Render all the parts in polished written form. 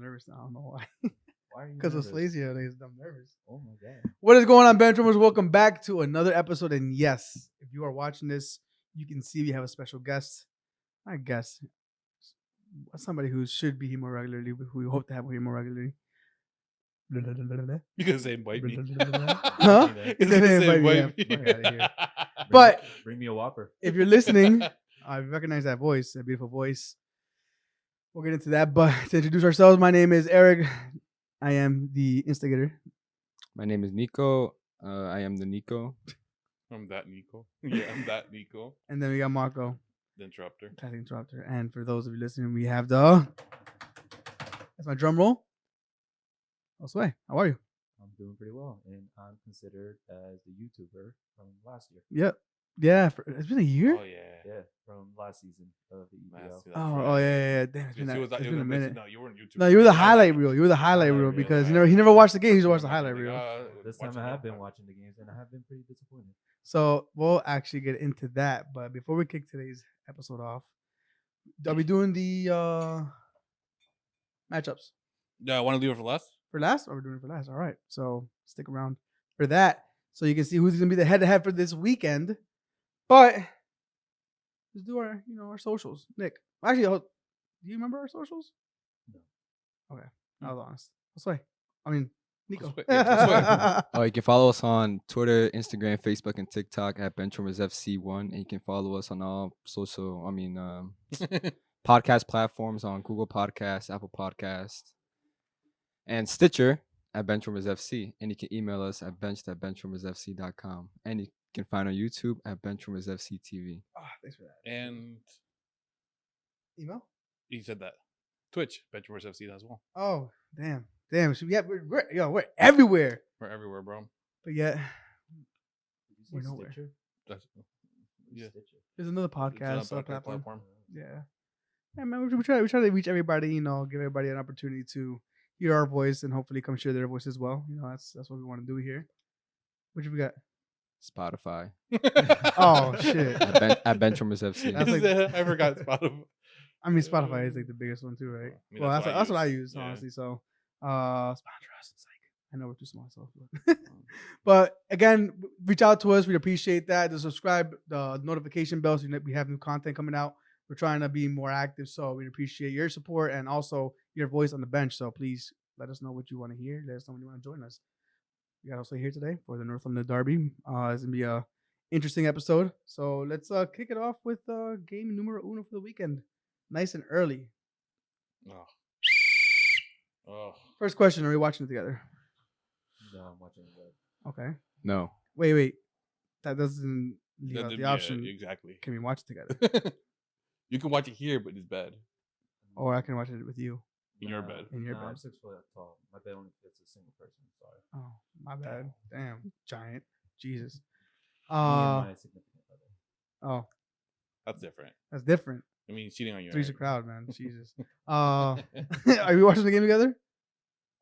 nervous now. I don't know why. Why are you Because of nervous? Slazy, I'm nervous. Oh my god. What is going on, Benchwarmers? Welcome back to another episode. And yes, if you are watching this, you can see we have a special guest. Not a guest. Somebody who should be here more regularly, but who we hope to have here more regularly. You can say invite me. Huh? You're You're gonna say invite me. Fuck outta here. Bring But bring me a Whopper. if you're listening, I recognize that voice, that beautiful voice. We'll get into that. But to introduce ourselves, my name is Erik. I am the instigator. My name is Nico. I am the Nico. I'm that Nico. Yeah, I'm that Nico. And then we got Marco, The interrupter. classic interrupter. And for those of you listening, we have the. That's my drum roll. Josue, how are you? I'm doing pretty well, and I'm considered as the YouTuber from last year. Yep. Yeah, it's been a year? Oh yeah. Yeah, from last season of the EPL. That's Oh, yeah. Damn, it's been, Because it's been a minute. No, you weren't YouTube. No, you were the highlight reel. You were the highlight reel Highlight reel, because yeah. he never watched the game. He just watched the highlight reel. This time I have been watching the games, and I have been pretty disappointed. So we'll actually get into that. But before we kick today's episode off, are we doing the matchups Yeah, I want to leave it for last. for last? Or we're doing it for last? All right. So stick around for that so you can see who's going to be the head-to-head for this weekend. But let's do our, our socials. Nick, actually, do you remember our socials? No. Okay, I was honest. Nico. Josue. Yeah, Oh, you can follow us on Twitter, Instagram, Facebook, and TikTok at BenchwarmersFC1. And you can follow us on all podcast platforms on Google Podcasts, Apple Podcasts, and Stitcher at BenchwarmersFC. And you can email us at bench@benchwarmersfc.com. And you can find on YouTube at BenchwarmersFC TV. Oh, thanks for that. And Email? he said that. Twitch, Benchwarmers FC as well. Oh, damn. So we're everywhere. We're everywhere, bro. But yet, Did you We're say nowhere. Stitcher? That's yeah. Stitcher. there's another It's podcast on a platform. Yeah. Yeah, man, we try to reach everybody, give everybody an opportunity to hear our voice and hopefully come share their voice as well. That's what we want to do here. What we got? Spotify Oh, shit. at BenchwarmersFC. That's like- I forgot Spotify. I mean, Spotify is like the biggest one too, right? I mean, Well, that's that's what I what I use. use, Yeah. honestly. So, sponsor us. It's like, I know we're too small, so. But again, reach out to us. We appreciate that. The subscribe, the notification bell, so we have new content coming out. We're trying to be more active, so we appreciate your support and also your voice on the bench. So please let us know what you want to hear. Let us know when you want to join us. We got also here today for the Northumberland Derby. It's gonna be a interesting episode. So let's kick it off with game numero uno for the weekend. Nice and early. Oh. Oh. First question: are we watching it together? No, I'm watching it. Okay. No. Wait. That doesn't leave That out did- the yeah, option. exactly. Can we watch it together? You can watch it here, but it's bad. Or I can watch it with you. In your bed. In your I'm bed. 6 foot tall. My bed only fits a single person. Sorry. Oh, my bad. Damn, giant. Jesus. Me and my significant other. Oh, That's different. that's different. I mean, cheating on your Three's a head. crowd, man. Jesus. Are we watching the game together?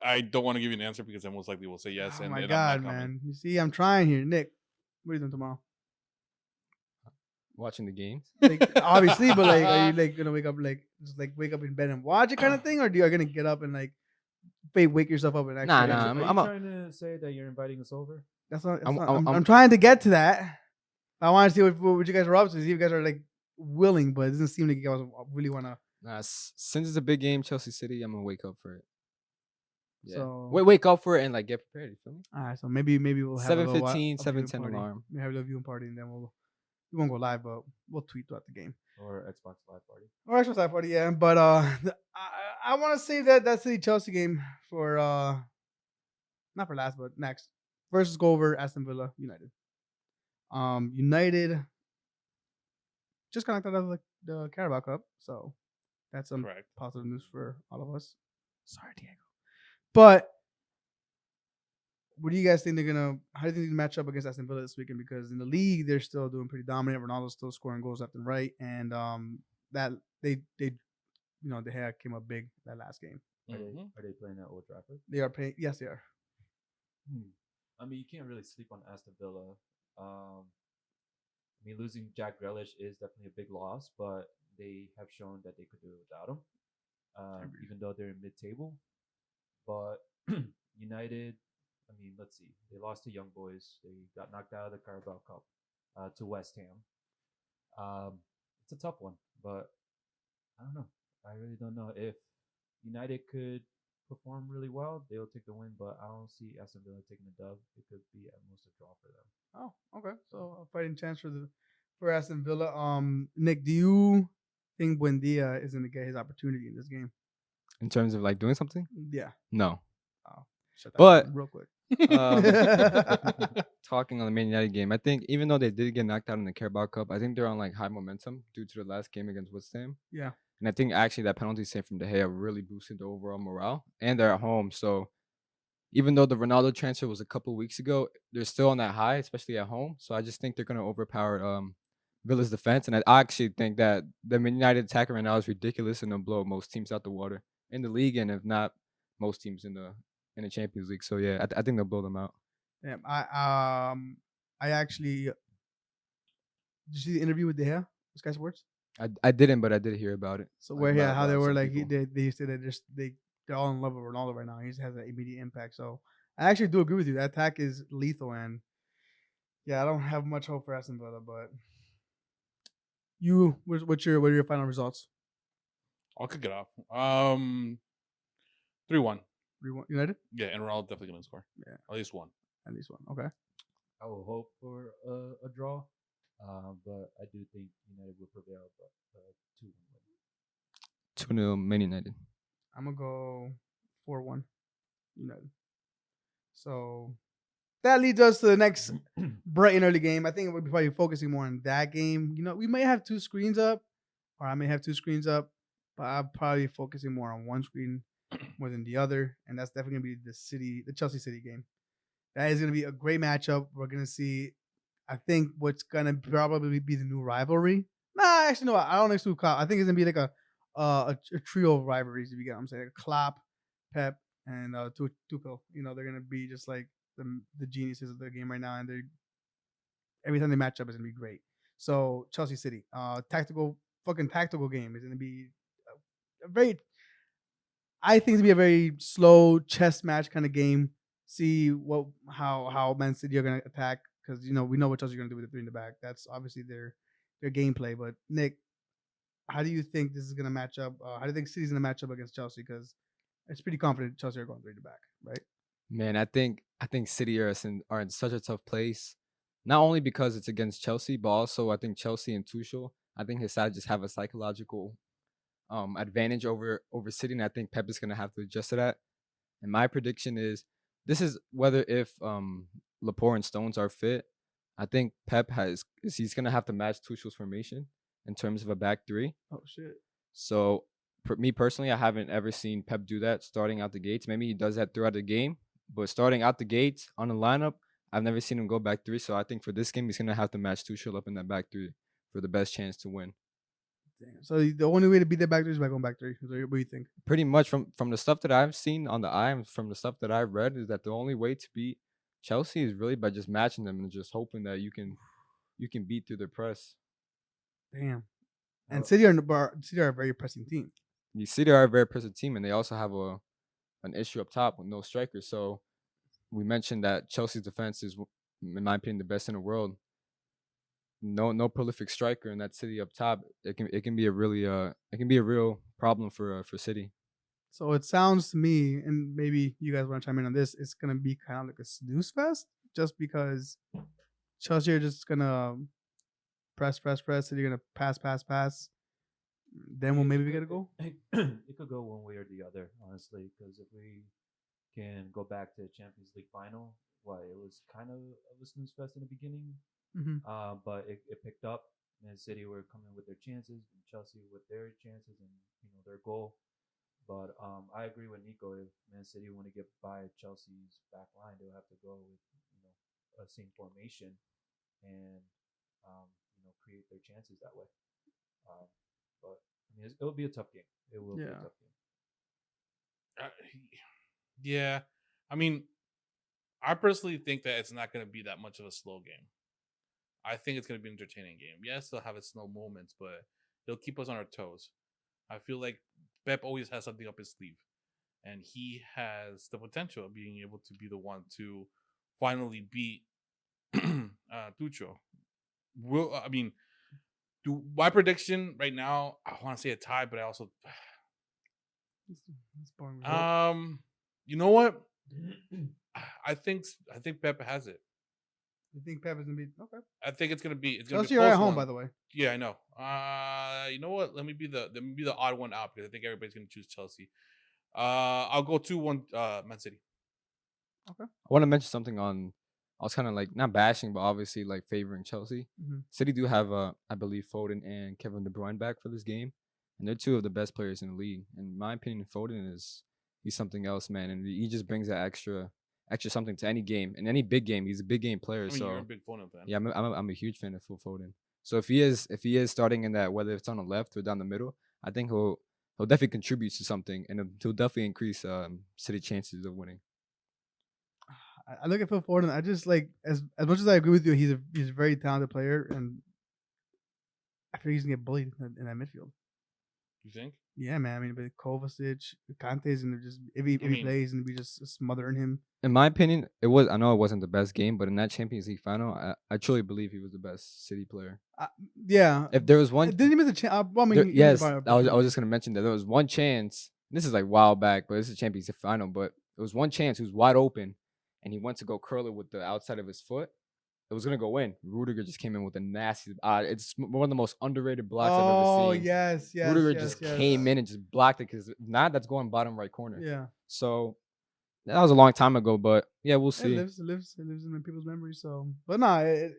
I don't want to give you an answer because I most likely will say yes. Oh and my and God, I'm not coming. man. You see, I'm trying here. Nick, what are you doing tomorrow? Watching the games? Like, obviously, but like, are you like gonna wake up wake up in bed and watch it kind of thing, or are you gonna get up and like wake yourself up and actually? Nah, watch it? nah, Are you I'm a- trying to say that you're inviting us over? That's not. I'm- I'm trying to get to that. I want to see what you guys are up to. See if you guys are like willing, but it doesn't seem like you guys really want to. Nah, since it's a big game, Chelsea City, I'm gonna wake up for it. Yeah. So- Wake up for it and like get prepared. You feel me? All right, so maybe we'll have 7:15, a viewing 7:10 party. alarm. We have a little viewing party, and then we won't go live, but we'll tweet throughout the game. Or Xbox Live Party? Or actual side party, yeah. But I want to save that City Chelsea game for not for last, but next versus go over Aston Villa United. United just kind of got out of the Carabao Cup, so that's some Correct. positive news for all of us. Sorry, Diego. But what do you guys think how do you think they match up against Aston Villa this weekend? Because in the league, they're still doing pretty dominant. Ronaldo's still scoring goals left and right. And that they De Gea came up big that last game. Mhm. Are they playing at Old Trafford? They are playing. Yes, they are. I mean, you can't really sleep on Aston Villa. I mean, losing Jack Grealish is definitely a big loss, but they have shown that they could do it without him. Agreed. even though they're in mid-table. But United, I mean, let's see. They lost to Young Boys. They got knocked out of the Carabao Cup to West Ham. It's a tough one, but I don't know. I really don't know if United could perform really well. They'll take the win, but I don't see Aston Villa taking the dub. It could be at most a draw for them. Oh, okay. So a fighting chance for Aston Villa. Nick, do you think Buendia is going to get his opportunity in this game? In terms of like doing something, Yeah. no. Oh, shut that But- down real quick. Talking on the Man United game, I think even though they did get knocked out in the Carabao Cup, I think they're on like high momentum due to the last game against West Ham. Yeah. And I think actually that penalty save from De Gea really boosted the overall morale. And they're at home, so even though the Ronaldo transfer was a couple weeks ago, they're still on that high, especially at home. So I just think they're gonna overpower Villa's defense, and I actually think that the Man United attacker right now is ridiculous and they'll blow most teams out the water in the league, and if not most teams in the Champions League. So yeah, I think they'll blow them out. Yeah. I actually did you see the interview with De Gea, Sky Sports? I didn't, but I did hear about it. So Like, where about- how they about were some like people. they said that they're all in love with Ronaldo right now. He just has an immediate impact. So I actually do agree with you. That attack is lethal, and yeah, I don't have much hope for Aston Villa. But what are your final results? I'll kick it off. 3-1. United Yeah, and Ronaldo definitely gonna score. Yeah. At least one. at least one. Okay. I will hope for a draw, but I do think United will prevail. But 2-1 win. 2-0 Man United. I'm gonna go 4-1 United. So that leads us to the next Brighton early game. I think we'll be probably focusing more on that game. We may have two screens up, or I may have two screens up, but I'm probably focusing more on one screen more than the other, and that's definitely gonna be the Chelsea City game. That is gonna be a great matchup. We're gonna see, I think, what's gonna probably be the new rivalry. Nah, actually, no, I don't exclude Klopp. I think it's gonna be like a trio of rivalries. If you get what I'm saying, like Klopp, Pep, and Tuchel. They're gonna be just like the geniuses of the game right now, and every time they match up is gonna be great. So Chelsea City, tactical game is gonna be a very, I think it's gonna be a very slow chess match kind of game. See how Man City are gonna attack, because we know what Chelsea are gonna do with the three in the back. That's obviously their gameplay. But Nick, how do you think this is gonna match up? How do you think City's gonna match up against Chelsea? Because it's pretty confident Chelsea are going three in the back, right? Man, I think City are in such a tough place. Not only because it's against Chelsea, but also I think Chelsea and Tuchel, I think his side just have a psychological advantage over City, and I think Pep is gonna have to adjust to that. And my prediction is this is whether if Laporte and Stones are fit, I think he's gonna have to match Tuchel's formation in terms of a back three. Oh shit. So me personally, I haven't ever seen Pep do that starting out the gates. Maybe he does that throughout the game, but starting out the gates on the lineup, I've never seen him go back three. So I think for this game, he's gonna have to match Tuchel up in that back three for the best chance to win. Damn. So the only way to beat that back three is by going back three. What do you think? Pretty much from the stuff that I've seen on the eye and from the stuff that I've read is that the only way to beat Chelsea is really by just matching them and just hoping that you can beat through their press. Damn. And Well- City are a very pressing team. You see, they are a very present team, and they also have an issue up top with no strikers. So we mentioned that Chelsea's defense is, in my opinion, the best in the world. No prolific striker in that City up top. It can be a real problem for City. So it sounds to me, and maybe you guys want to chime in on this, it's gonna be kind of like a snooze fest, just because Chelsea are just gonna press, City gonna pass. Then we'll maybe get a goal. It could go one way or the other, honestly, because if we can go back to the Champions League final, it was kind of a snooze fest in the beginning, Mm-hmm. but it picked up. Man City were coming with their chances, and Chelsea with their chances and their goal. But I agree with Nico. If Man City want to get by Chelsea's back line, they'll have to go with a same formation and create their chances that way. But I mean, it'll be a tough game. It will be a Yeah. tough game. Yeah. I mean, I personally think that it's not going to be that much of a slow game. I think it's going to be an entertaining game. Yes, they'll have its slow moments, but they'll keep us on our toes. I feel like Pep always has something up his sleeve, and he has the potential of being able to be the one to finally beat Tucho. I mean, my prediction right now, I want to say a tie, but I also, That's boring result. you know what? I think Pep has it. You think Pep is gonna be okay? I think it's gonna be Chelsea a are close at home, one. by the way. Yeah, I know. You know what? Let me be the odd one out because I think everybody's gonna choose Chelsea. I'll go 2-1 Man City. I want to mention something on. I was kind of like not bashing, but obviously like favoring Chelsea. Mhm. City do have, I believe, Foden and Kevin De Bruyne back for this game, and they're two of the best players in the league. In my opinion, Foden he's something else, man, and he just brings that extra something to any game and any big game. He's a big game player, I mean, you're a so big Foden fan. yeah, I'm a huge fan of Phil Foden. So if he is starting in that, whether it's on the left or down the middle, I think he'll definitely contribute to something, and he'll definitely increase City chances of winning. I look at Phil Foden. I just like as much as I agree with you, he's a very talented player, and I feel he's gonna get bullied in that midfield. You think? Yeah, man. I mean, but Kovacic, Kante's, and just if he mean- plays, and we just smothering him. In my opinion, I know it wasn't the best game, but in that Champions League final, I truly believe he was the best City player. Yeah. If there was one, Didn't he miss a chance? Well, I mean, he yes, missed a I was just gonna mention that there was one chance. This is like a while back, but this is a Champions League final. But there was one chance he was wide open, and he went to go curl it with the outside of his foot. It was gonna go in. Rudiger just came in with a nasty. It's one of the most underrated blocks I've ever Oh seen. yes, yes. Rudiger yes, just yes. came in and just blocked it because now that's going bottom right corner. Yeah, So that was a long time ago, but yeah, we'll see. it lives in people's memories. So, but no,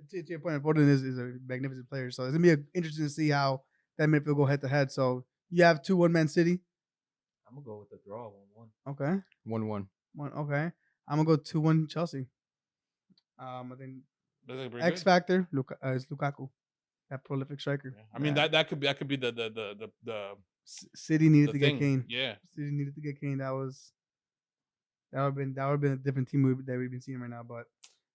to your point, Foden is a magnificent player. So it's gonna be interesting to see how that midfield go head to head. So you have 2-1 Man City. I'm gonna go with the draw 1-1. Okay, 1-1. Okay. I'm gonna go 2-1 Chelsea. I think That's like pretty X good. factor is Lukaku, that prolific striker. Yeah. I mean that could be the City needed to thing. get Kane. Yeah. City needed to get Kane. That would have been a different team that we've been seeing right now. But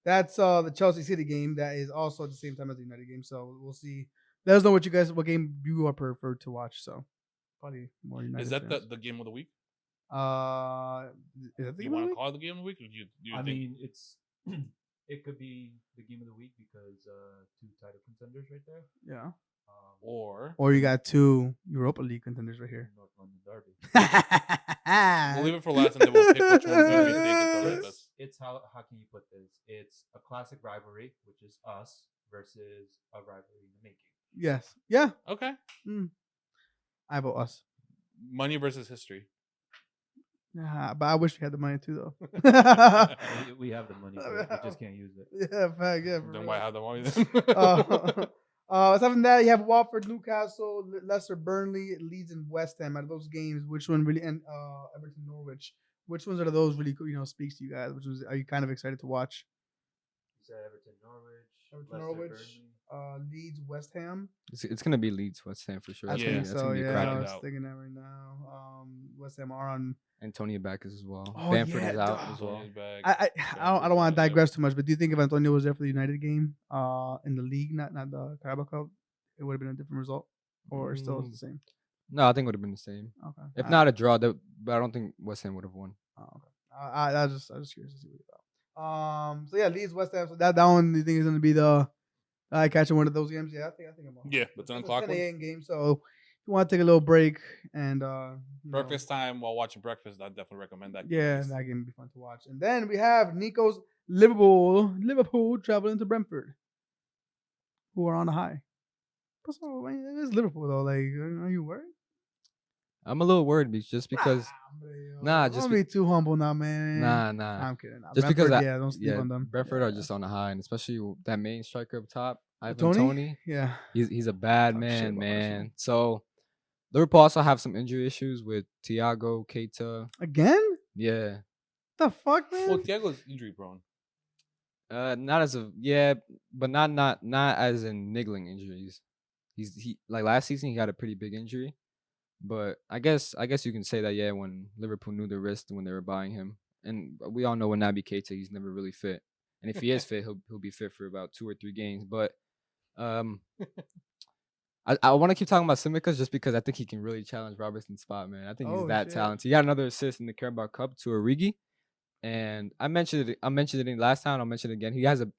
that's the Chelsea City game. That is also at the same time as the United game. So we'll see. Let us know what game you are preferred to watch. So probably more United. Is that fans. the game of the week? Is that the Do you game of want the to week? call it the game of the week? Or do you I think? mean, it's it could be the game of the week because two title contenders right there. Yeah. Or you got 2 Europa League contenders right here. North London Derby. we'll leave it for last, and then we'll pick which one we think is the best. It's how can you put this? It's a classic rivalry, which is us versus a rivalry in the making. Yes. Yeah. Okay. I vote us. Money versus history. But I wish we had the money too, though. We have the money, but we just can't use it. Yeah, fact. Yeah. for Then real. why have the money then? Aside from that, you have Watford, Newcastle, Leicester, Burnley, Leeds, and West Ham. Out of those games, which one really and Everton, Norwich? Which ones are those really speaks to you guys? Which ones are you kind of excited to watch? You said Everton, Norwich, Everton, Leicester, Norwich, Burnley. Leeds, West Ham. It's gonna be Leeds West Ham for sure. I Yeah. think That's so. gonna be a Yeah, crack I it was out. thinking that right now. West Ham are on. Antonio back as well. Oh, Bamford yeah, is out dog. as well. Antonio's back. I don't want to digress too much, but do you think if Antonio was there for the United game, in the league, not the Carabao Cup, it would have been a different result, or still it's the same? No, I think it would have been the same. Okay. If not a draw, but I don't think West Ham would have won. Oh, okay. I was just curious to see what you thought. So yeah, Leeds, West Ham. So that one, you think is going to be the catching one of those games? Yeah, I think I'm. Yeah, but 10 o'clock 10 one? a.m. game. So if you want to take a little break and Breakfast time while watching breakfast, I'd definitely recommend that. Yeah, that game would be fun to watch. And then we have Nico's Liverpool traveling to Brentford, who are on a high. But so, it is Liverpool though. Like, are you worried? I'm a little worried just because. Don't be too humble now, man. Nah. I'm kidding. Just Brentford, because don't sleep on them. Brentford Yeah. are just on a high, and especially that main striker up top, Ivan Tony? Toney. Yeah. He's a bad Talk shit man, about man. Arsenal. So Liverpool also have some injury issues with Thiago, Keita. Again? Yeah. The fuck, man? Well, Thiago's injury prone. Not as but not as in niggling injuries. He like last season he had a pretty big injury, but I guess you can say that when Liverpool knew the risk when they were buying him, and we all know when Naby Keita he's never really fit, and if he is fit he'll be fit for about 2 or 3 games. But I want to keep talking about Simicas just because I think he can really challenge Robertson's spot, man. I think he's Oh, that shit. talented. He got another assist in the Carabao Cup to Origi, and I mentioned it in last time. I'll mention it again.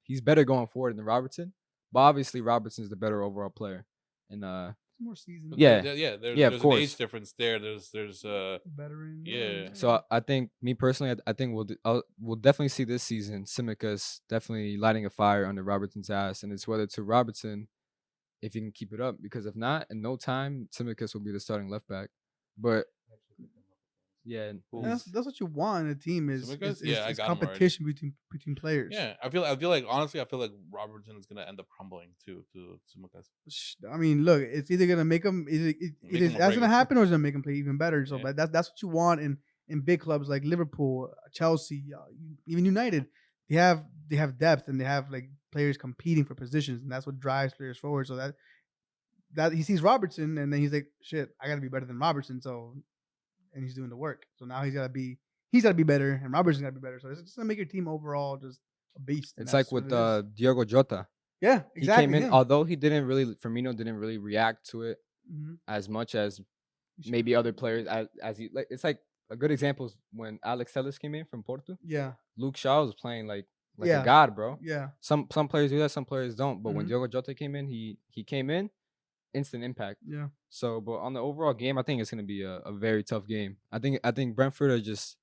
He's better going forward than Robertson, but obviously Robertson's the better overall player. And It's more seasoned. But Yeah. there's Yeah, of an course. age difference there. There's Veteran. yeah. so I think me personally, I think we'll definitely see this season Simicas definitely lighting a fire under Robertson's ass, and it's whether to Robertson if he can keep it up, because if not, in no time, Simicas will be the starting left back. But yeah, Who? That's what you want in a team is Simicas? Yeah, I got him already. competition between players. Yeah, I feel like honestly, I feel like Robertson is gonna end up crumbling to Tsimikas. I mean, look, it's either gonna make them. Make That's 'em gonna break it. happen, or it's gonna make them play even better. So Yeah. that's what you want in big clubs like Liverpool, Chelsea, even United. They have depth and they have like players competing for positions, and that's what drives players forward. So that he sees Robertson, and then he's like, shit, I gotta be better than Robertson. So, and he's doing the work. So now he's gotta be better, and Robertson's gotta be better. So it's just gonna make your team overall just a beast. and it's that's like with what it is. Diogo Jota. Yeah, He exactly. came in, yeah. although Firmino didn't really react to it Mhm. as much as You maybe should- other players. As he like, it's like a good example is when Alex Telles came in from Porto. Yeah, Luke Shaw was playing like Yeah. a god, bro. yeah. Some players do that, some players don't. But when Mhm. Diogo Jota came in, he came in, instant impact. Yeah. So, but on the overall game, I think it's gonna be a very tough game. I think Brentford are just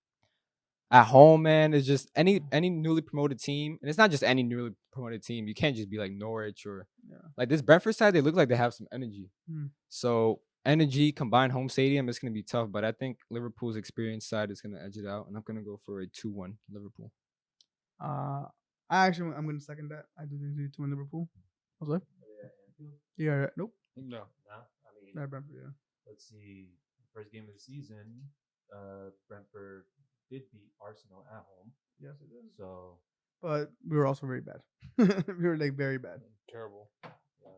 at home, man. It's just any newly promoted team, and it's not just any newly promoted team. You can't just be like Norwich or Yeah. like this Brentford side. They look like they have some energy. Mm. So energy combined home stadium, it's gonna be tough. But I think Liverpool's experienced side is gonna edge it out, and I'm gonna go for a 2-1 Liverpool. I'm going to second that. I do think 2 in Liverpool. Jose? Yeah. Nope. No, I mean, Not Brentford. Yeah. let's see. First game of the season, Brentford did beat Arsenal at home. Yes, it is. So But we were also very bad. We were like very bad. terrible. yeah,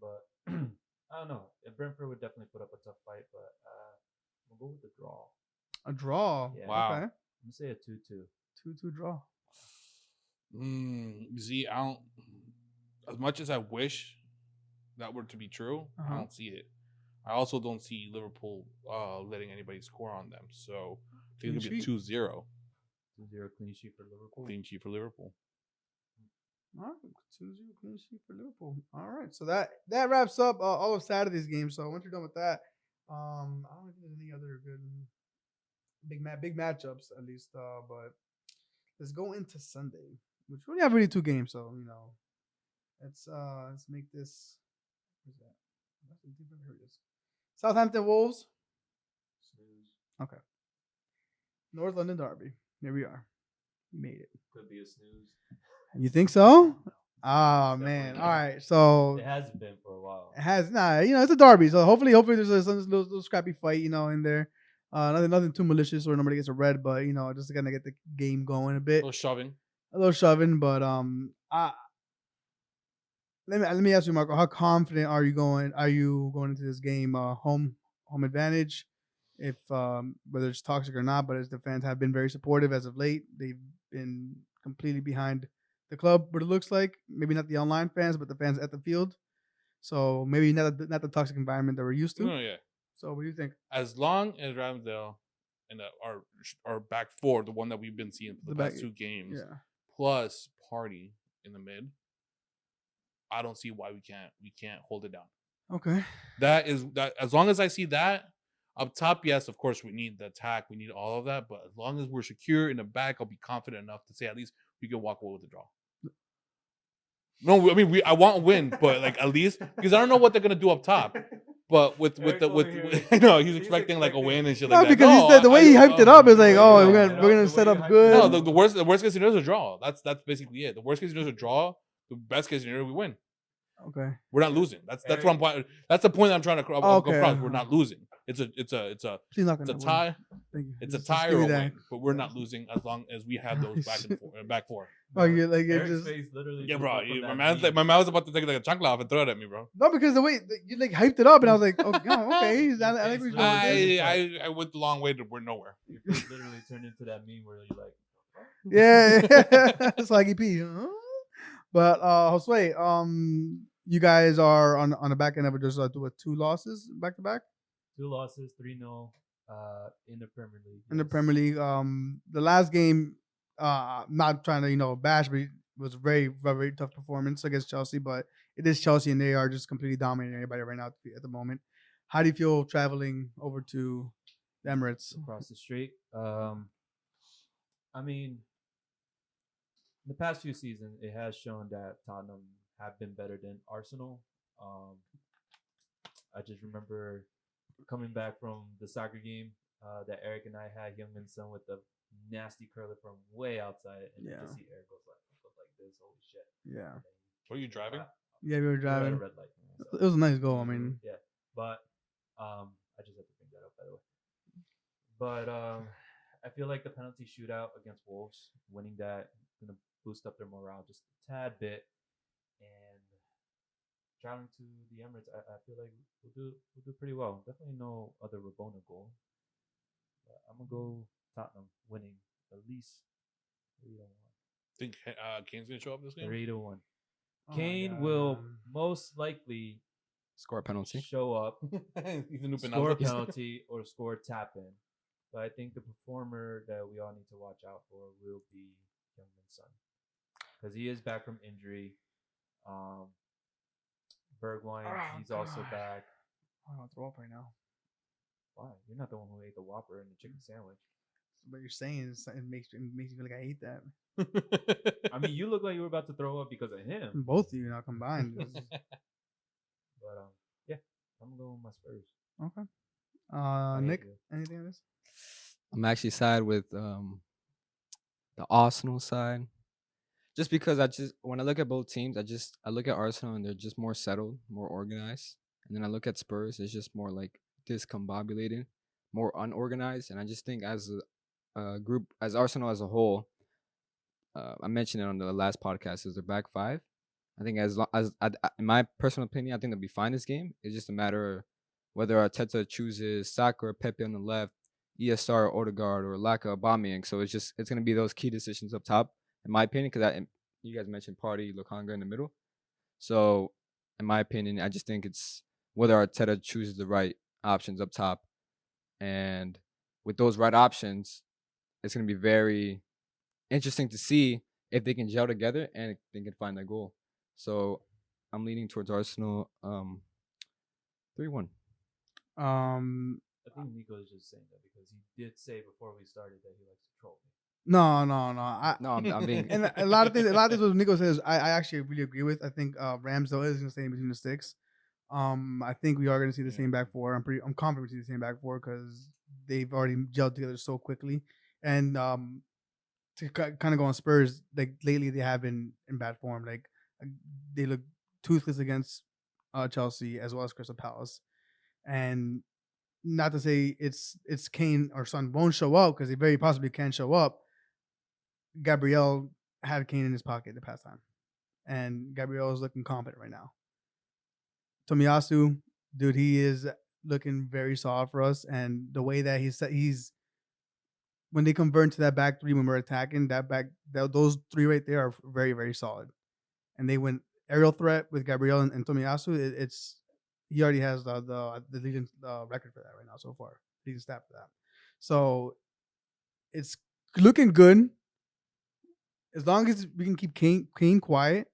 but I don't know. Brentford would definitely put up a tough fight, but we'll go with the draw. A draw. Yeah. Wow. Okay. I'm gonna say a 2-2. 2-2 draw. See, I don't. As much as I wish that were to be true, Uh-huh. I don't see it. I also don't see Liverpool letting anybody score on them. So I think it'll be a Clean 2-0 2-0 clean sheet for Liverpool. clean sheet for Liverpool. All right. 2-0 clean sheet for Liverpool. All right. So that wraps up all of Saturday's games. So once you're done with that, I don't think there's any other good big matchups at least. But let's go into Sunday, which we only have really 2 games. So let's make this. Where's that? Here it is. Southampton Wolves. Snooze. Okay. North London Derby. Here we are. We made it. Could be a snooze. You think so? Oh It's man. definitely All not. right. So It hasn't been for a while. it has it's a derby. So hopefully there's a little scrappy fight, in there. Nothing too malicious or nobody gets a red, but just gonna get the game going a bit. A little shoving. A little shoving, but let me ask you, Marco, how confident are you going into this game? Home advantage, if whether it's toxic or not, but as the fans have been very supportive as of late. They've been completely behind the club, but it looks like maybe not the online fans, but the fans at the field. So maybe not the toxic environment that we're used to. No, yeah. So what do you think? As long as Ramsdale and our back four, the one that we've been seeing for the past 2 games, Yeah. plus Party in the mid, I don't see why we can't hold it down. Okay. That as long as I see that up top, yes, of course we need the attack, we need all of that, but as long as we're secure in the back, I'll be confident enough to say at least we can walk away with the draw. No, I mean I want to win, but like at least because I don't know what they're gonna do up top. But with Eric's the over here. I know he's He's expecting like a expecting- win and shit No, like that. because he said the way he hyped it up is like, oh, we're gonna set up good. No, the worst case scenario is a draw. That's basically it. The worst case scenario is a draw. The best case scenario we win. Okay. We're not losing. That's what I'm point. That's the point I'm trying to go Okay. across. We're not losing. It's a He's not it's gonna a tie. win. Thank you. It's a Just tie give or me a that. win. But we're not losing as long as we have those back four. Oh, you're Eric's just face literally Yeah, took bro. up from My that man's meme. my man was about to take like a chancla off and throw it at me, bro. no, because the way you like hyped it up, and I was like, oh, okay, I think we're going with this. I went the long way to we're nowhere. Your face literally turned into that meme where you're like, Yeah, it's like EP. Huh? But Josue, You guys are on the back end of it, just with 2 losses back to back 2 losses, 3-0 in the Premier League. in the yes. Premier League. The last game, not trying to bash, but it was a very very tough performance against Chelsea. But it is Chelsea, and they are just completely dominating everybody right now at the moment. How do you feel traveling over to the Emirates? Across the street. I mean, in the past few seasons, it has shown that Tottenham have been better than Arsenal. I just remember coming back from the soccer game that Eric and I had, Young and Son, with the nasty curler from way outside, and Yeah. then to see Eric goes like this, holy shit! Yeah, And then Were you driving? yeah, we were we were at a driving. red light. It was a nice goal. I mean, Yeah, but I just have to bring that up, by the way. But I feel like the penalty shootout against Wolves, winning that, gonna boost up their morale just a tad bit, and traveling to the Emirates, I feel like we'll do pretty well. Definitely no other Rabona goal. But I'm gonna go Tottenham winning at least 3-1. Think Kane's gonna show up this game? 3-1. Oh my Kane God, will man. most likely Score a penalty. show up, He's a new score a penalty. penalty, or score a tap in. But I think the performer that we all need to watch out for will be Youngman's Son, because he is back from injury. Bergwijn, Oh, he's also God. back. I don't throw up right now. Why? You're not the one who ate the Whopper and the chicken sandwich. What you're saying is it makes you feel like I hate that. I mean, you look like you were about to throw up because of him. Both of you now combined. But yeah, I'm gonna go with my Spurs. Okay. I hate Nick, you. anything on this? I'm actually side with the Arsenal side. Just because when I look at both teams, I look at Arsenal and they're just more settled, more organized. And then I look at Spurs, it's just more like discombobulated, more unorganized. And I just think as a group, as Arsenal as a whole, I mentioned it on the last podcast, is their back five. I think as in my personal opinion, I think they'll be fine this game. It's just a matter of whether Arteta chooses Saka or Pepe on the left, ESR or Odegaard or Laka or Aubameyang. So it's going to be those key decisions up top, in my opinion, because you guys mentioned Partey, Lokonga in the middle. So in my opinion, I just think it's whether Arteta chooses the right options up top, and with those right options, it's going to be very interesting to see if they can gel together and if they can find their goal. So I'm leaning towards Arsenal 3-1. I think Nico is just saying that because he did say before we started that he likes to troll me. No. No, I'm being And a lot of things what Nico says, I actually really agree with. I think Ramsdale is going to stay in between the sticks. I think we are going to see the same back four. I'm confident we see the same back four because they've already gelled together so quickly. And to kind of go on Spurs, like lately they have been in bad form. Like they look toothless against Chelsea as well as Crystal Palace. And not to say it's Kane or Son won't show up because he very possibly can show up. Gabriel had Kane in his pocket the past time, and Gabriel is looking confident right now. Tomiyasu, dude, he is looking very solid for us, and the way that he's when they convert into that back three when we're attacking those three right there are very very solid, and they win aerial threat with Gabriel and Tomiyasu. He already has the leading record for that right now so far, leading stat for that. So it's looking good as long as we can keep Kane quiet.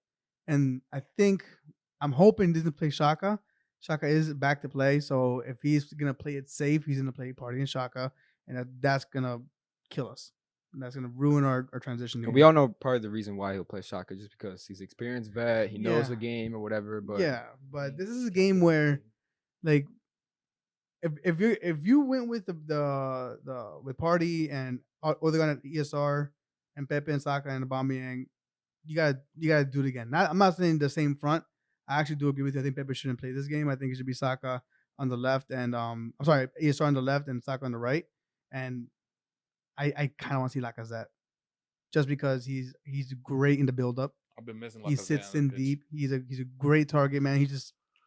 And I'm hoping Disney play Shaka. Shaka is back to play, so if he's gonna play it safe, he's gonna play Partey and Shaka, and that's gonna kill us. And that's gonna ruin our transition. We all know part of the reason why he'll play Shaka just because he's experienced vet, he knows the Yeah. game or whatever. But Yeah, but this is a game where, like, if you went with the with Partey and Odegaard at ESR and Pepe and Saka and Aubameyang, you gotta do it again. I'm not saying the same front. I actually do agree with you. I think Pepe shouldn't play this game. I think it should be Saka on the left and I'm sorry, ESR on the left and Saka on the right. And I kind of want to see Lacazette just because he's great in the build up. I've been missing. He sits in deep. He's a great target man. He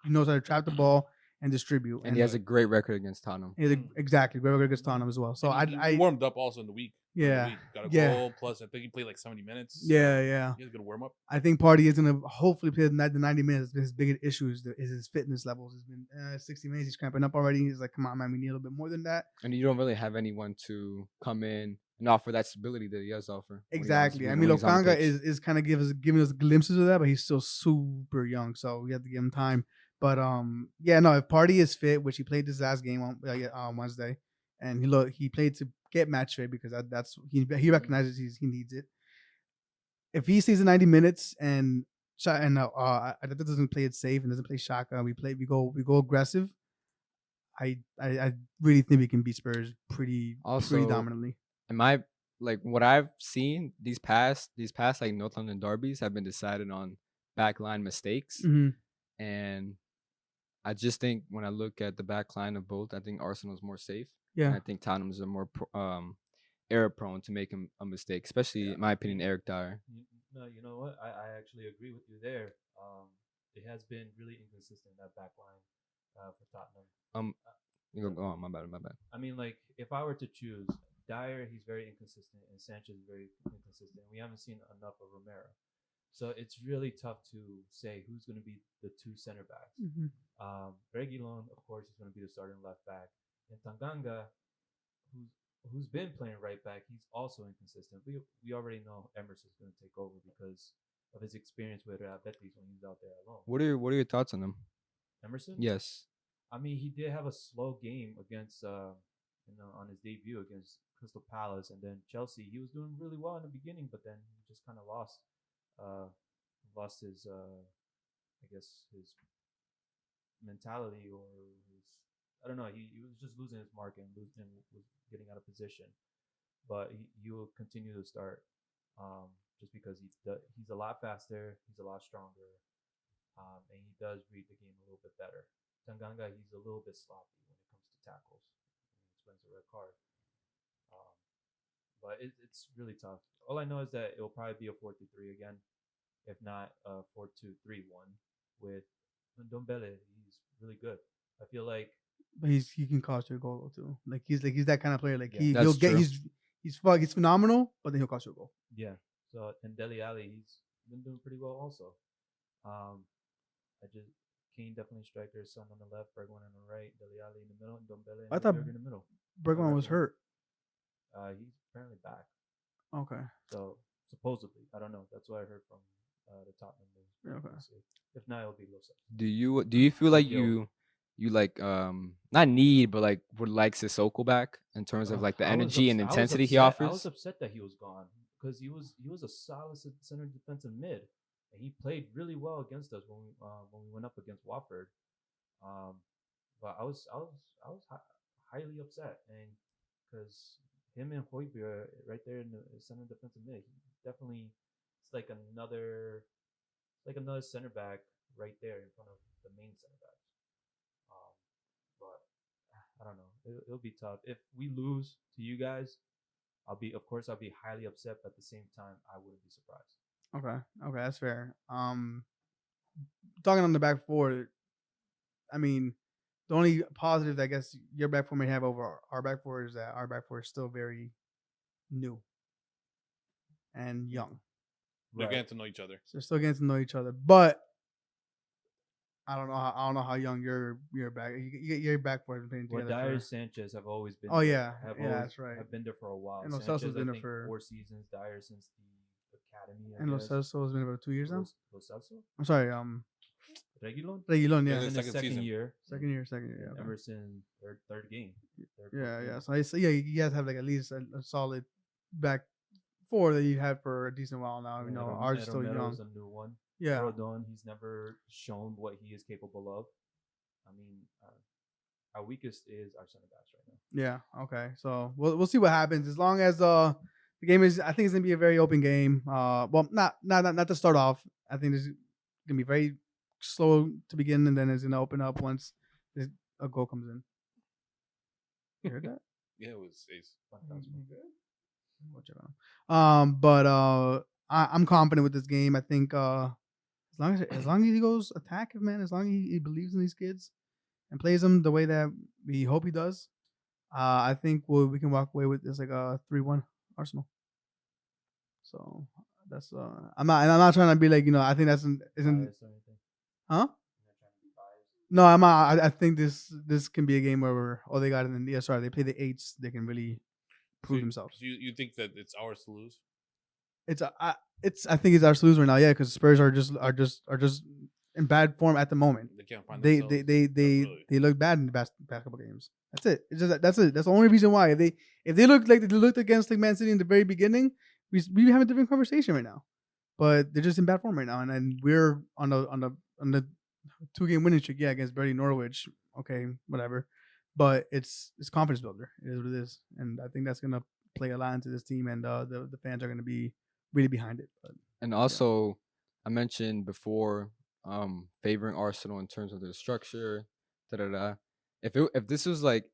knows how to trap the ball and distribute. And he has a great record against Tottenham. Exactly great record against Tottenham as well. So And he warmed up also in the week. Got a goal. Plus, I think he played like 70 minutes. Yeah. He has a good warm up. I think Party is gonna hopefully play the 90 minutes. His biggest issue is his fitness levels. It's been 60 minutes. He's cramping up already. He's like, come on, man, we need a little bit more than that. And you don't really have anyone to come in and offer that stability that he does offer. Exactly. I mean, Lokanga is kind of giving us glimpses of that, but he's still super young, so we have to give him time. But if Party is fit, which he played this last game on Wednesday, and he played to get match fit because that's he recognizes he needs it. If he stays in 90 minutes and that doesn't play it safe and doesn't play Shaka, we go aggressive. I really think we can beat Spurs pretty dominantly. What I've seen these past like North London derbies have been decided on backline mistakes, and I just think when I look at the backline of both, I think Arsenal's more safe. Yeah, and I think Tottenham's are more error prone to make a mistake, especially in my opinion, Eric Dyer. No, you know what? I actually agree with you there. It has been really inconsistent, that back line for Tottenham. You go on, my bad. I mean, like, if I were to choose, Dyer, he's very inconsistent, and Sanchez is very inconsistent. We haven't seen enough of Romero. So it's really tough to say who's going to be the two center backs. Reguilon, of course, is going to be the starting left back. And Tanganga, who's been playing right back, he's also inconsistent. We already know Emerson's going to take over because of his experience with Betis when he was out there alone. What are your thoughts on him? Emerson? Yes. I mean, he did have a slow game against, on his debut against Crystal Palace, and then Chelsea. He was doing really well in the beginning, but then he just kind of lost his, I guess, his mentality, or his, I don't know. He was just losing his mark and was getting out of position. But he will continue to start just because he's a lot faster, he's a lot stronger, and he does read the game a little bit better. Tanganga, he's a little bit sloppy when it comes to tackles. He explains the red card. But it's really tough. All I know is that it'll probably be a 4-3 again, if not a 4-2-3-1 with Ndombele. He's really good. I feel like, but he can cost you a goal too. He's that kind of player. He's phenomenal, but then he'll cost you a goal. Yeah. So, and Dele Alli, he's been doing pretty well also. Kane definitely striker, Son on the left, Bergwijn on the right, Dele Alli in the middle, and Ndombele in the middle. Bergwijn was hurt. He's apparently back. Okay. So supposedly, I don't know. That's what I heard from the Tottenham news. Okay. If not, it'll be Los. Do you feel like you like not need, but like would like Sissoko back in terms of like the energy and intensity he offers? I was upset that he was gone because he was a solid center defensive mid, and he played really well against us when we went up against Watford. But I was highly upset, and because him and Højbjerg right there in the center defensive mid, he definitely it's like another center back right there in front of the main center back. But I don't know. It'll be tough. If we lose to you guys, I'll be highly upset, but at the same time, I wouldn't be surprised. Okay, that's fair. Talking on the back four, I mean, the only positive I guess your back four may have over our back four is that our back four is still very new and young. They're getting to know each other. So they're still getting to know each other, but I don't know how young your back four has been together. Well, Dyer, Sanchez have always been. Oh yeah, that's right. Have been there for a while. And Lo Celso's been there for 4 seasons. Dyer since the academy. And Lo Celso has been about 2 years now. Lo Celso? I'm sorry. Reguilon, yeah. In the second year. Second year. Yeah. Okay. Emerson, third game. Yeah. So you guys have like at least a solid back four that you had for a decent while now. Ours is still young. Is a new one. Yeah. Rodon, he's never shown what he is capable of. I mean, our weakest is our center backs right now. Yeah. Okay. So we'll see what happens. As long as the game is, I think it's gonna be a very open game. Well, not to start off. I think it's gonna be very slow to begin, and then it's gonna open up once a goal comes in. You heard that? Yeah, it was ace. But I'm confident with this game. I think as long as he goes attack, man, as long as he believes in these kids, and plays them the way that we hope he does, I think we can walk away with this like a 3-1 Arsenal. So that's I'm not trying to be like I think that's isn't Bias or anything? huh. You're not trying to be biased? No, I'm not. I think this can be a game where they got it in the ESR. They play the eights. They can really prove themselves. So you think that it's ours to lose? I think it's ours to lose right now. Yeah, because Spurs are just in bad form at the moment. They can't find They themselves. they look bad in the past couple games. That's it. It's just that's it. That's the only reason why. If they look like they looked against like Man City in the very beginning, we have a different conversation right now. But they're just in bad form right now, and then we're on the 2-game winning streak. Yeah, against Burnley, Norwich. Okay, whatever. But it's confidence builder. It is what it is, and I think that's gonna play a lot into this team, and the fans are gonna be really behind it. But And also, I mentioned before, favoring Arsenal in terms of their structure. Da da da. If this was like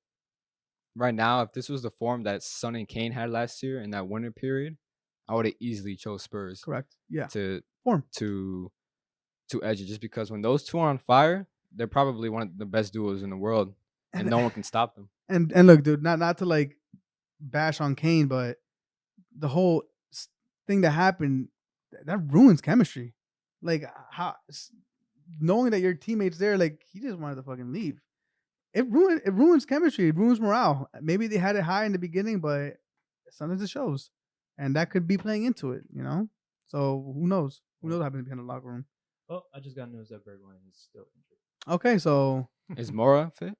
right now, if this was the form that Son and Kane had last year in that winter period, I would have easily chose Spurs correct. Yeah. to Form. to edge it, just because when those two are on fire, they're probably one of the best duos in the world, and no one can stop them. And look, dude, not to like bash on Kane, but the whole thing that happened that ruins chemistry. Like how knowing that your teammates there, like he just wanted to fucking leave. It ruins chemistry. It ruins morale. Maybe they had it high in the beginning, but sometimes it shows, and that could be playing into it. So who knows? Who knows what happens behind the locker room? Oh, I just got news that Bergwijn is still injured. Okay, so Is Mora fit?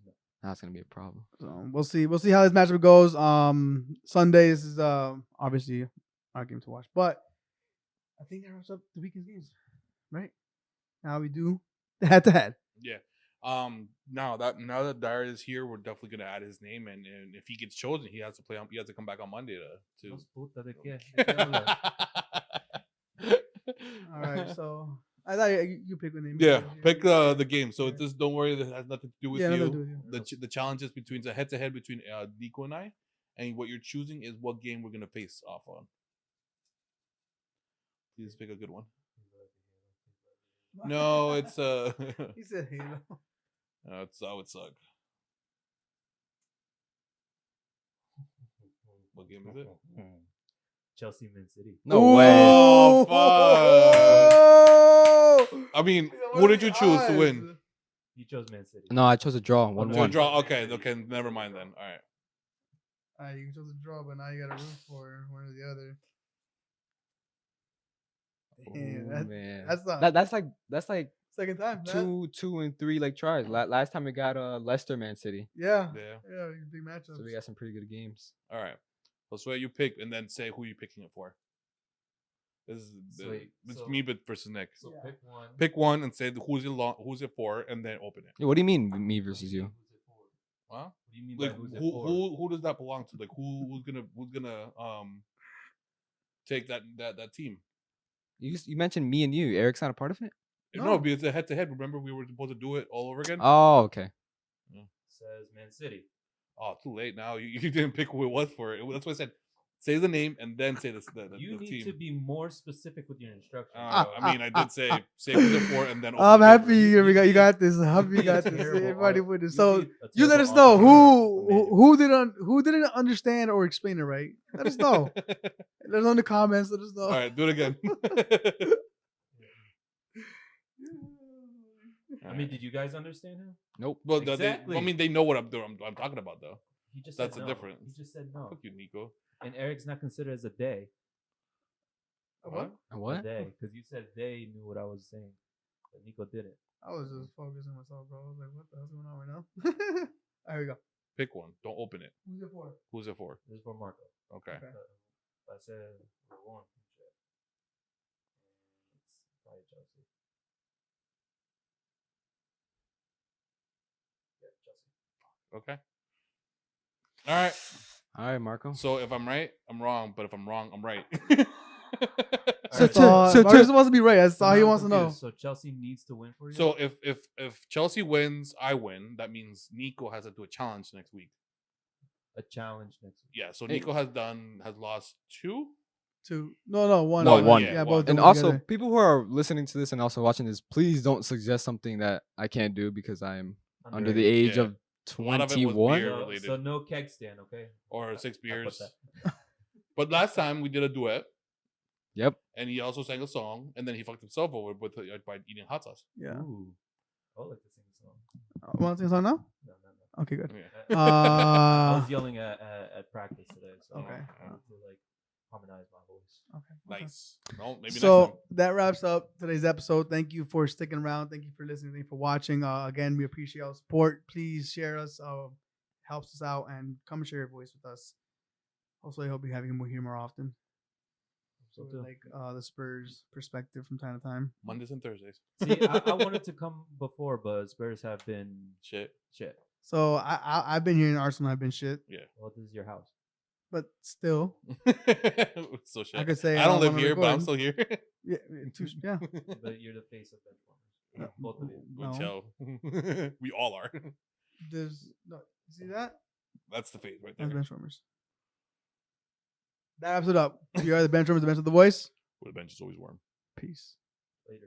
No. That's gonna be a problem. we'll see. We'll see how this matchup goes. Sunday. This is obviously our game to watch, but I think that wraps up the weekend's games, right? Now we do the head-to-head. Yeah. Now that Dyer is here, we're definitely gonna add his name, and if he gets chosen, he has to play. He has to come back on Monday to. Los puta de qué? ¿De qué hablas? All right, so I thought you pick a name. Yeah, pick the game. So it just don't worry, that has nothing to do with nothing to you. do with you. The challenge is between the head-to-head between Nico and I, and what you're choosing is what game we're gonna face off on. Please pick a good one. No, it's He said Halo. That would suck. What game is it? Chelsea Man City. No way. Oh, fuck. I mean, who did you choose to win? You chose Man City. No, I chose a draw. To 1-1. draw. Okay, never mind then. All right. All right, you chose a draw, but now you got to root for one or the other. Oh, man. That's That's like second time. two and three like tries. Last time we got Leicester Man City, Yeah, Yeah. big matchups. so we got some pretty good games. All right. Josue, you pick and then say who you're picking it for. This is Sweet. it's So- me versus Nick. So Yeah. pick one. Pick one and say who's it for, and then open it. Yeah, what do you mean me versus you? Who's it for? Huh? What do you mean Like by who's it for? who does that belong to? Like who's gonna take that team? You mentioned me and you. Eric's not a part of it. No, because it's a head-to-head. Remember, we were supposed to do it all over again. Oh, okay. Says Man City. Oh, too late now. You didn't pick who it was for. That's what I said. Say the name and then say the You need team. to be more specific with your instructions. I mean, I did say who's it for, and then. I'm open the happy paper. you got this. I'm happy you got this. Terrible Everybody art- with this. you'd So be a you let us terrible know entrepreneur. who didn't understand or explain it right. Let us know. Let us know in the comments. Let us know. All right, do it again. I mean, did you guys understand him? Nope. Well, Exactly. they know what I'm doing. I'm talking about though. He just That's said the no. difference. He just said no. Fuck you, Nico. And Eric's not considered as a they. What? A What? they, because you said they knew what I was saying, but Nico didn't. I was just focusing on myself, bro. I was like, what the hell's going on right now? There we go. Pick one. Don't open it. Who's it for? Who's it for? This is for Marco. Okay. Okay. I said we're one. Shit. It's probably Chelsea. Yeah, Chelsea. Okay. All right. All right, Marco. So if I'm right, I'm wrong. But if I'm wrong, I'm right. So Marcus wants to be right. That's all he Now I'm wants to know. confused. So Chelsea needs to win for you. So if Chelsea wins, I win. That means Nico has to do a challenge next week. a challenge next week. Yeah. So Hey. Nico has lost 2. No, one. No, one. Yeah, Yeah, both. one. of And them also, together. people who are listening to this and also watching this, please don't suggest something that I can't do because I'm under the age Yeah. of A lot of it was 21. beer. So, related. so no keg stand, okay? Or 6 I put beers. that. But last time we did a duet, Yep. and he also sang a song, and then he fucked himself over by eating hot sauce. Yeah. Ooh. I would like to sing a song. Want to sing a song now? No, no, no. Okay, good. Yeah. I was yelling at practice today, so Okay. I need to like harmonize my voice. Okay. Nice. No, maybe next time. So that wraps up today's episode. Thank you for sticking around. Thank you for listening. Thank you for watching. Again, we appreciate your support. Please share us. Helps us out, and come and share your voice with us. Also, I hope we have you here more often. So too. like the Spurs perspective from time to time. Mondays and Thursdays. See, I wanted to come before, but Spurs have been Shit. So I've been here in Arsenal. I've been shit, Well, this is your house. but still, So shit. I could say I don't live wanna here, but I'm record. still here. Yeah, yeah. But you're the face of Benchwarmers. Both of you. No. Chill. We all are. There's no. See that? That's the phase right That's there. Benchwarmers. That wraps it up. You are the Benchwarmers, the bench of the voice. Where the bench is always warm. Peace. Later.